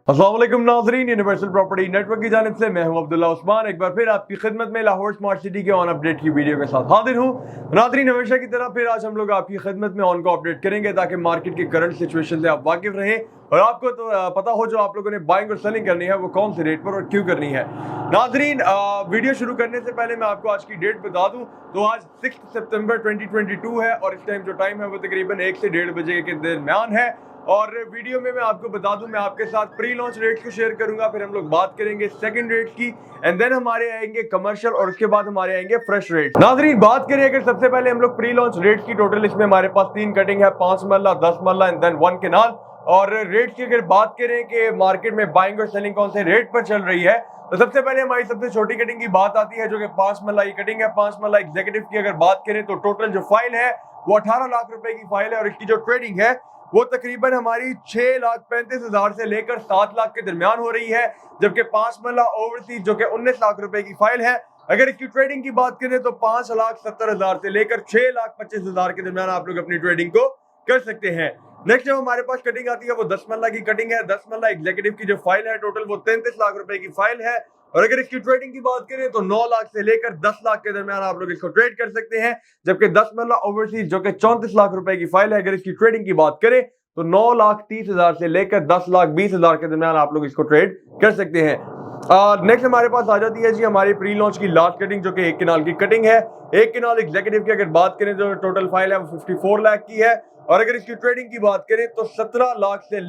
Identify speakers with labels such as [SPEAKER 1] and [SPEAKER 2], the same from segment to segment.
[SPEAKER 1] अस्सलाम वालेकुम नाज़रीन, यूनिवर्सल प्रॉपर्टी नेटवर्क की जानिब से मैं हूं अब्दुल्ला उस्मान एक बार फिर आपकी खिदमत में लाहौर स्मार्ट सिटी के ऑन अपडेट की वीडियो के साथ हाजिर हूं। नाज़रीन, हमेशा की तरह फिर आज हम लोग आपकी खिदमत में ऑन को अपडेट करेंगे ताकि मार्केट की करंट सिचुएशन से आप वाकिफ रहें और आपको तो पता हो जो आप लोगों ने बाइंग और सेलिंग करनी है वो कौन से रेट पर और क्यों करनी है। नाज़रीन, वीडियो शुरू करने से पहले मैं आपको आज की डेट बता दूं तो आज 6 सितंबर 2022 है और इस टाइम जो टाइम है वो तकरीबन 1 से 1:30 बजे के दरमियान है। और वीडियो में मैं आपको बता दूं, मैं आपके साथ प्री लॉन्च रेट को शेयर करूंगा, फिर हम लोग बात करेंगे सेकंड रेट की एंड देन हमारे आएंगे कमर्शियल और उसके बाद हमारे आएंगे फ्रेश रेट। नाज़रीन, बात करें अगर सबसे पहले हम लोग प्री लॉन्च रेट की, टोटल इसमें हमारे पास 3 कटिंग है, 5 मरला, 10 मरला एंड देन 1 केनाल। और रेट की अगर बात करें कि मार्केट में बाइंग और सेलिंग कौन से रेट पर चल रही है तो सबसे पहले हमारी सबसे छोटी कटिंग की बात आती है जो कि 5 मरला की कटिंग है। 5 मरला एग्जीक्यूटिव की अगर बात करें तो टोटल जो फाइल है वो 18 लाख रुपए की फाइल है और इसकी जो ट्रेडिंग है वो तकरीबन हमारी 6,35,000 से लेकर 7 लाख के दरमियान हो रही है, जबकि 5 मरला ओवरसीज जो कि 19 लाख रुपए की फाइल है, अगर इसकी ट्रेडिंग की बात करें तो 5,70,000 से लेकर 6,25,000 के दरमियान आप लोग अपनी ट्रेडिंग को कर सकते हैं। नेक्स्ट जो हमारे पास कटिंग आती है वो 10 मरला की कटिंग है। 10 मरला एग्जीक्यूटिव की जो फाइल है टोटल वो 33 लाख रुपए की फाइल है और अगर इसकी ट्रेडिंग की बात करें तो 9 लाख से लेकर 10 लाख के दरमियान आप लोग इसको ट्रेड कर सकते हैं, जबकि 10 मरला ओवरसीज जो कि 34 लाख रुपए की फाइल है, अगर इसकी ट्रेडिंग की बात करें तो 9,30,000 से लेकर 10,20,000 के दरमियान आप लोग इसको ट्रेड कर सकते हैं। नेक्स्ट हमारे पास आ जाती है जी हमारी प्री लॉन्च की लास्ट कटिंग जो कि 1 केनाल की कटिंग है। 1 केनाल एग्जीक्यूटिव की अगर बात करें तो टोटल फाइल है वो 54 लाख की है और अगर इसकी ट्रेडिंग की बात करें तो 17 10 से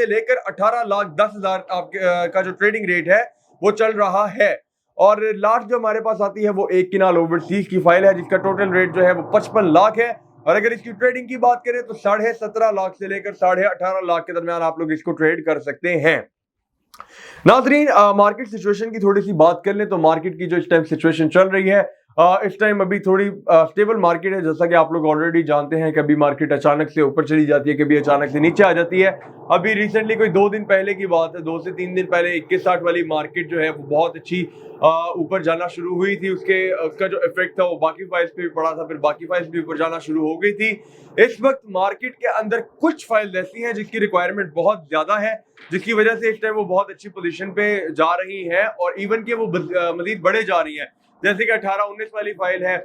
[SPEAKER 1] लेकर 18,10,000 आपके का जो ट्रेडिंग रेट है वो चल रहा है। और लास्ट जो हमारे पास आती है वो 1 केनाल ओवरसीज की फाइल है जिसका टोटल रेट जो है वो 55 लाख है और अगर इसकी ट्रेडिंग की बात करें तो 17.5 लाख से लेकर 18.5 लाख के दरमियान आप लोग इसको ट्रेड कर सकते हैं। नाज़रीन, मार्केट सिचुएशन की थोड़ी सी बात कर लें तो मार्केट की जो इस टाइम सिचुएशन चल रही है इस टाइम अभी थोड़ी स्टेबल मार्केट है। जैसा कि आप लोग ऑलरेडी जानते हैं, कभी मार्केट अचानक से ऊपर चली जाती है, कभी अचानक से नीचे आ जाती है। अभी रिसेंटली कोई 2 दिन पहले की बात है, 2 से 3 दिन पहले 2160 वाली मार्केट जो है वो बहुत अच्छी ऊपर जाना शुरू हुई थी। उसका जो इफेक्ट था वो बाकी फाइल्स पे भी पड़ा था, फिर बाकी फाइल्स भी ऊपर जाना शुरू हो गई थी। इस वक्त मार्केट के अंदर कुछ फाइल्स ऐसी हैं जिसकी रिक्वायरमेंट बहुत ज्यादा है, जिसकी वजह से इस टाइम वो बहुत अच्छी पोजीशन पे जा रही है और इवन के वो मजीद बढ़े जा रही है। जैसे कि 18-19 वाली फाइल है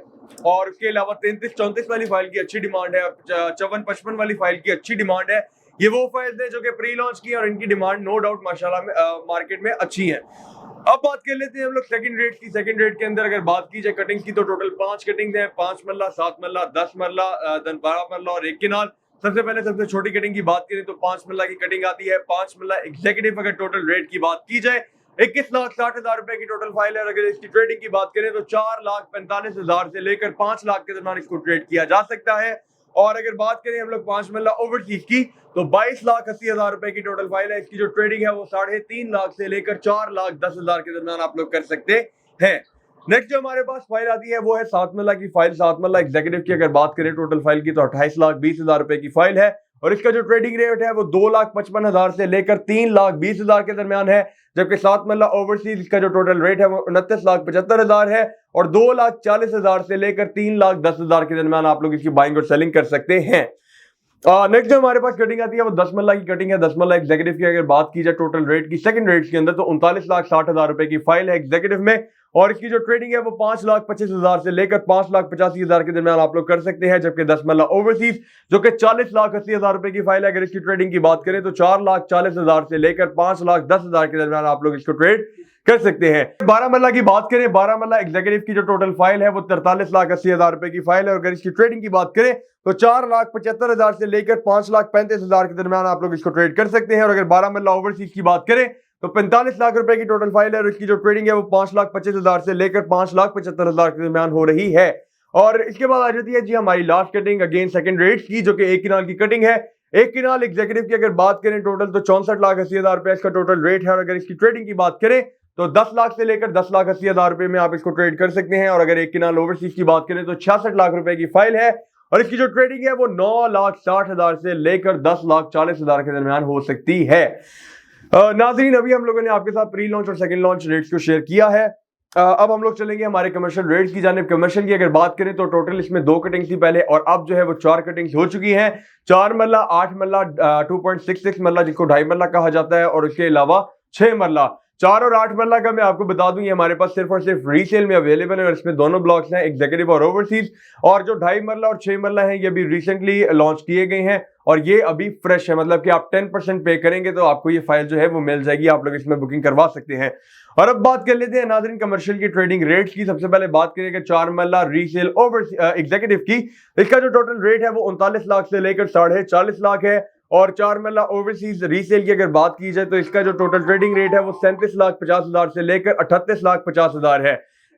[SPEAKER 1] और उसके अलावा 33-34 वाली फाइल की अच्छी डिमांड है, 54-55 वाली फाइल की अच्छी डिमांड है। ये वो फाइल्स हैं जो कि प्री लॉन्च की और इनकी डिमांड नो डाउट माशाल्लाह में मार्केट में अच्छी है। अब बात कर लेते हैं हम लोग सेकंड रेट की। सेकंड रेट के अंदर अगर बात की जाए कटिंग की तो टोटल 5 कटिंग है, 5 मरला, 7 मरला, 10 मरला, 12 मरला और 1 केनाल। सबसे पहले सबसे छोटी कटिंग की बात करें तो 5 मरला की कटिंग आती है। 5 मरला एग्जीक्यूटिव अगर टोटल रेट की बात की जाए 21,60,000 रुपए की टोटल फाइल है और अगर इसकी ट्रेडिंग की बात करें तो 4,45,000 से लेकर 5 लाख के दरमियान इसको ट्रेड किया जा सकता है। और अगर बात करें हम लोग 5 मरला ओवरसीज की तो 22,80,000 रुपए की टोटल फाइल है, इसकी जो ट्रेडिंग है वो 3.5 लाख से लेकर 4,10,000 के दरमियान आप लोग कर सकते हैं। नेक्स्ट जो हमारे पास फाइल आती है वो है 7 मरला की फाइल। 7 मरला एग्जीक्यूटिव की अगर बात करें टोटल फाइल की तो 28,20,000 रुपए की फाइल है और इसका जो ट्रेडिंग रेट है वो 2,55,000 से लेकर 3,20,000 के दरमियान है, जबकि 7 मरला ओवरसीज का जो टोटल रेट है वो 29,75,000 है और 2,40,000 से लेकर 3,10,000 के दरमियान आप लोग इसकी बाइंग और सेलिंग कर सकते हैं। नेक्स्ट जो हमारे पास कटिंग आती है वो 10 मरला की कटिंग है। 10 मरला एग्जीक्यूटिव की अगर बात की जाए टोटल रेट की सेकंड रेट के अंदर तो 39,60,000 रुपए की फाइल है एग्जीक्यूटिव में और इसकी जो ट्रेडिंग है वो 5,25,000 से लेकर 5,85,000 के दरमियान आप लोग कर सकते हैं, जबकि 10 मरला ओवरसीज जो कि 40,80,000 रुपए की फाइल है, अगर इसकी ट्रेडिंग की बात करें तो 4,40,000 से लेकर 5,10,000 के दरमियान आप लोग इसको ट्रेड कर सकते हैं। 12 मरला की बात करें, 12 मरला एग्जीक्यूटिव की जो टोटल फाइल है वो 43,80,000 रुपए की फाइल है और अगर इसकी ट्रेडिंग की बात करें तो 4,75,000 से लेकर 5,35,000 के दरमियान आप लोग इसको ट्रेड कर सकते हैं। और अगर 12 मरला ओवरसीज की बात करें तो 45 लाख रुपए की टोटल फाइल है और इसकी जो ट्रेडिंग है वो 5,25,000 से लेकर 5,75,000 के दरमियान हो रही है। और इसके बाद आ जाती है जी हमारी last cutting again second rate की जो कि 1 केनाल की कटिंग है। 1 केनाल एग्जीक्यूटिव की अगर बात करें टोटल तो 64,80,000 रुपए इसका टोटल रेट है और अगर इसकी ट्रेडिंग की बात करें तो 10 लाख से लेकर 10,80,000 रुपए में आप इसको ट्रेड कर सकते हैं। और अगर 1 केनाल ओवरसीज की बात करें तो 66 लाख रुपए की फाइल है और इसकी जो ट्रेडिंग है वो 9,60,000 से लेकर 10,40,000 के दरमियान हो सकती है। नाज़रीन, अभी हम लोगों ने आपके साथ प्री लॉन्च और सेकंड लॉन्च रेट्स को शेयर किया है अब हम लोग चलेंगे हमारे कमर्शियल रेट्स की जानिब। कमर्शियल की अगर बात करें तो टोटल इसमें 2 कटिंग थी पहले, और अब जो है वो 4 कटिंग्स हो चुकी हैं। 4 मरला, 8 मरला, 2.66 मरला जिसको 2.5 मरला कहा जाता है, और उसके अलावा 6 मरला। 4 और 8 मरला का मैं आपको बता दूं ये हमारे पास सिर्फ और सिर्फ रीसेल में अवेलेबल है, और इसमें दोनों ब्लॉक्स हैं, एग्जीक्यूटिव और ओवरसीज। और जो 2.5 मरला और 6 मरला है ये अभी रिसेंटली लॉन्च किए गए हैं, और ये अभी फ्रेश है, मतलब कि आप 10% पे करेंगे तो आपको ये फाइल जो है वो मिल जाएगी, आप लोग इसमें बुकिंग करवा सकते हैं। और अब बात कर लेते हैं नाज़रीन कमर्शियल की ट्रेडिंग रेट्स की। सबसे पहले बात करेंगे 4 मरला रीसेल ओवर एग्जीक्यूटिव की। इसका जो टोटल रेट है वो 39 लाख से लेकर 40.5 लाख है। और 4 मरला ओवरसीज रीसेल की अगर बात की जाए तो इसका जो टोटल ट्रेडिंग रेट है वो 37,50,000 से लेकर 38,50,000 है।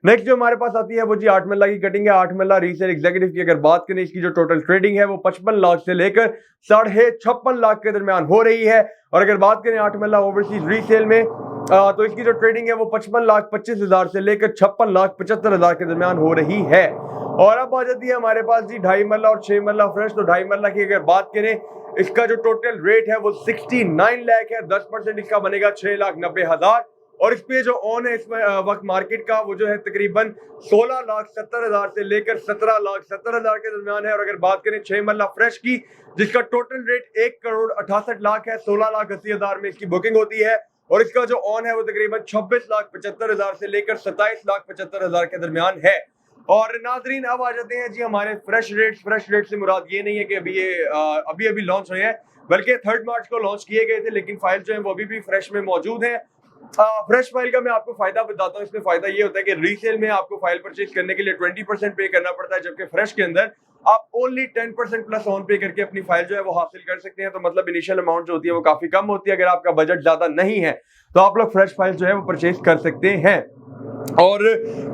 [SPEAKER 1] नेक्स्ट जो हमारे पास आती है वो जी 8 मरला की कटिंग है। 8 मरला रीसेल एग्जीक्यूटिव की अगर बात करें, इसकी जो टोटल ट्रेडिंग है वो 55 लाख से लेकर 56.5 लाख के दरमियान हो रही है। और अगर बात करें 8 मरला ओवरसीज रीसेल में तो इसकी जो ट्रेडिंग है वो 55,25,000 से लेकर 56,75,000 के दरमियान हो रही है। और अब आ जाती है हमारे पास जी 2.5 मरला और 6 मरला फ्रेश। तो 2.5 मरला की अगर बात करें, इसका जो टोटल रेट है वो 69 लाख है। 10% इसका बनेगा 6,90,000। और इस पे जो ऑन है इसमें वक्त मार्केट का वो जो है तकरीबन 16,70,000 से लेकर 17,70,000 के दरमियान है। और अगर बात करें 6 मरला फ्रेश की, जिसका टोटल रेट 1,68,00,000 है, 16,80,000 में इसकी बुकिंग होती है। और इसका जो ऑन है वो तकरीबन 26,75,000 से लेकर 27,75,000 के दरमियान है। और नाजरीन अब आ जाते हैं जी हमारे फ्रेश रेट्स। फ्रेश रेट से मुराद ये नहीं है कि अभी ये अभी लॉन्च हुए हैं, बल्कि 3 मार्च को लॉन्च किए गए थे, लेकिन फाइल जो है वो अभी भी फ्रेश में मौजूद है। फ्रेश फाइल का मैं आपको फायदा बताता हूँ। इसमें फायदा ये होता है कि रीसेल में आपको फाइल परचेज करने के लिए 20% पे करना पड़ता है, जबकि फ्रेश के अंदर आप ओनली 10% प्लस ऑन पे करके अपनी फाइल जो है वो हासिल कर सकते हैं। तो मतलब इनिशियल अमाउंट जो होती है वो काफी कम होती है। अगर आपका बजट ज्यादा नहीं है तो आप लोग फ्रेश फाइल जो है वो परचेज कर सकते हैं। और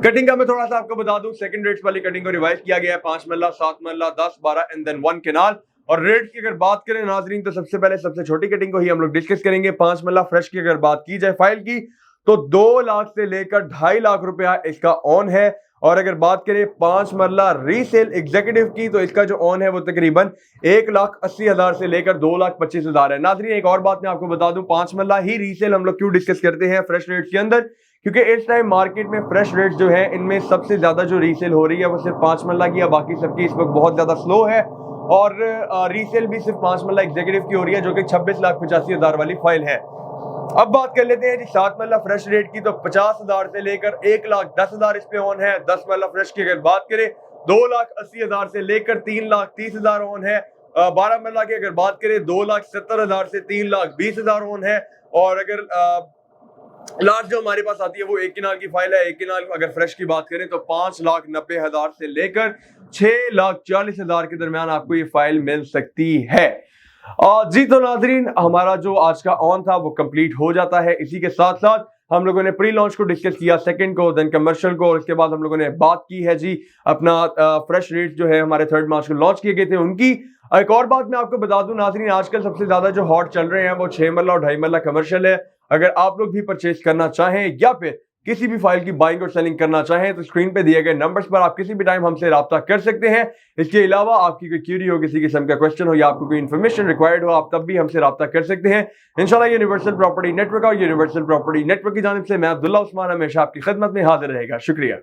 [SPEAKER 1] कटिंग का मैं थोड़ा सा आपको बता दूं, सेकंड रेट्स वाली कटिंग को रिवाइज किया गया है। 5 मरला, 7 मरला, 10, 12 एंड देन 1 केनाल। और रेट की अगर बात करें नाजरीन तो सबसे पहले सबसे छोटी कटिंग को ही हम लोग डिस्कस करेंगे। 5 मरला फ्रेश की अगर बात की जाए फाइल की तो 2 लाख से लेकर 2.5 लाख रुपया इसका ऑन है। और अगर बात करें 5 मरला रीसेल एग्जीक्यूटिव की तो इसका जो ऑन है वो तकरीबन 1,80,000 से लेकर 2,25,000 है। नाजरीन एक और बात मैं आपको बता दूं, 5 मरला ही रीसेल हम लोग क्यों डिस्कस करते हैं फ्रेश रेट्स के अंदर, क्योंकि इस टाइम मार्केट में फ्रेश रेट्स जो है इनमें सबसे ज्यादा जो रीसेल हो रही है वो सिर्फ 5 मरला की है। बाकी सबकी इस वक्त बहुत ज्यादा स्लो है। और रीसेल भी सिर्फ 5 मरला एग्जीक्यूटिव की हो रही है, जो कि 26,85,000 वाली फाइल है। अब बात कर लेते हैं जी 7 मरला फ्रेश रेट की। तो 50,000 से लेकर 1,10,000 इस पे ऑन है। 10 मरला फ्रेश की अगर बात करें 2,80,000 से लेकर 3,30,000 ऑन है। 12 मरला की अगर बात करें 2,70,000 से 3,20,000 ऑन है। और अगर लास्ट जो हमारे पास आती है वो 1 किनाल की फाइल है। 1 किनाल अगर फ्रेश की बात करें तो 5,90,000 से लेकर 6,40,000 के दरमियान आपको ये फाइल मिल सकती है। जी तो नाजरीन हमारा जो आज का ऑन था वो कंप्लीट हो जाता है। इसी के साथ साथ हम लोगों ने प्री लॉन्च को डिस्कस किया, सेकंड को, देन कमर्शियल को, और इसके बाद हम लोगों ने बात की है जी अपना फ्रेश रेट जो है हमारे 3 मार्च को लॉन्च किए गए थे उनकी। एक और बात मैं आपको बता दूं नाजरीन, आजकल सबसे ज्यादा जो हॉट चल रहे हैं वो 6 मरला और 2.5 मरला कमर्शियल है। अगर आप लोग भी परचेज करना चाहें या फिर किसी भी फाइल की बाइंग और सेलिंग करना चाहें तो स्क्रीन पे दिए गए नंबर्स पर आप किसी भी टाइम हमसे राब्ता कर सकते हैं। इसके अलावा आपकी कोई क्यूरी हो, किसी किस्म का क्वेश्चन हो या आपको कोई इन्फॉर्मेशन रिक्वायर्ड हो, आप तब भी हमसे राब्ता कर सकते हैं। इंशाल्लाह यूनिवर्सल प्रॉपर्टी नेटवर्क और यूनिवर्सल प्रॉपर्टी नेटवर्क की जानिब से मैं अब्दुल्ला उस्मान हमेशा आपकी खिदमत में हाजिर रहेगा। शुक्रिया।